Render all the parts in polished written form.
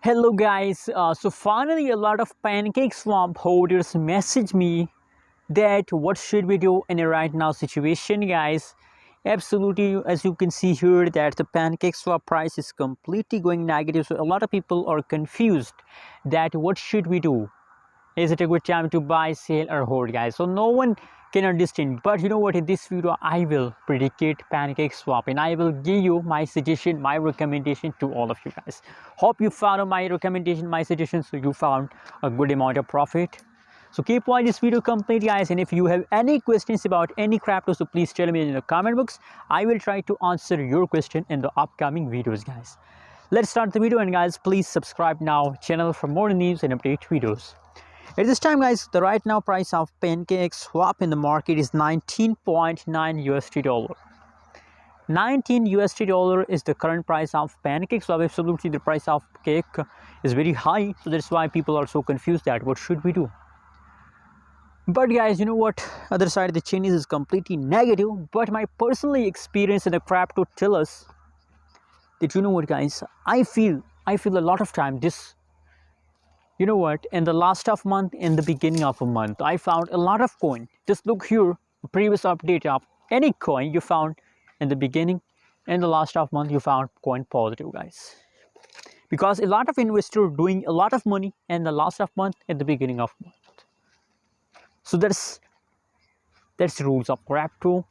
Hello guys, so finally a lot of Pancakeswap holders message me that what should we do in a right now situation, guys. Absolutely, as you can see here that the Pancakeswap price is completely going negative, so a lot of people are confused that what should we do. Is it a good time to buy, sell or hold, guys? So no one can understand, but you know what, in this video I will predicate Pancakeswap and I will give you my suggestion, my recommendation to all of you guys. Hope you follow my recommendation, my suggestions, so you found a good amount of profit. So keep watching this video complete, guys, and if you have any questions about any crypto, so please tell me in the comment box. I will try to answer your question in the upcoming videos, guys. Let's start the video, and guys, please subscribe now channel for more news and update videos. At this time, guys, the right now price of Pancakeswap in the market is 19.9 USD dollar. 19 USD dollar is the current price of Pancakeswap. Absolutely, the price of cake is very high, so that's why people are so confused that what should we do. But guys, you know what, other side of the chain is completely negative, but my personal experience in the crypto tell us that, you know what, guys, I feel a lot of time this, you know what, in the last of month, in the beginning of a month, I found a lot of coin. Just look here, previous update of any coin you found in the beginning and the last of month you found coin positive, guys, because a lot of investors doing a lot of money in the last of month and the beginning of month. So that's the rules of crypto,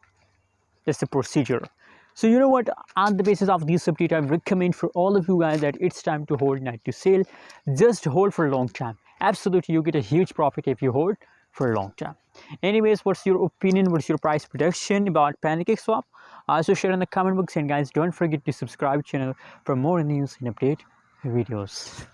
that's the procedure. So you know what, on the basis of this update, I recommend for all of you guys that it's time to hold, not to sell. Just hold for a long time. Absolutely, you get a huge profit if you hold for a long time. Anyways, what's your opinion, what's your price prediction about Pancakeswap? Also share in the comment box, and guys, don't forget to subscribe channel for more news and update videos.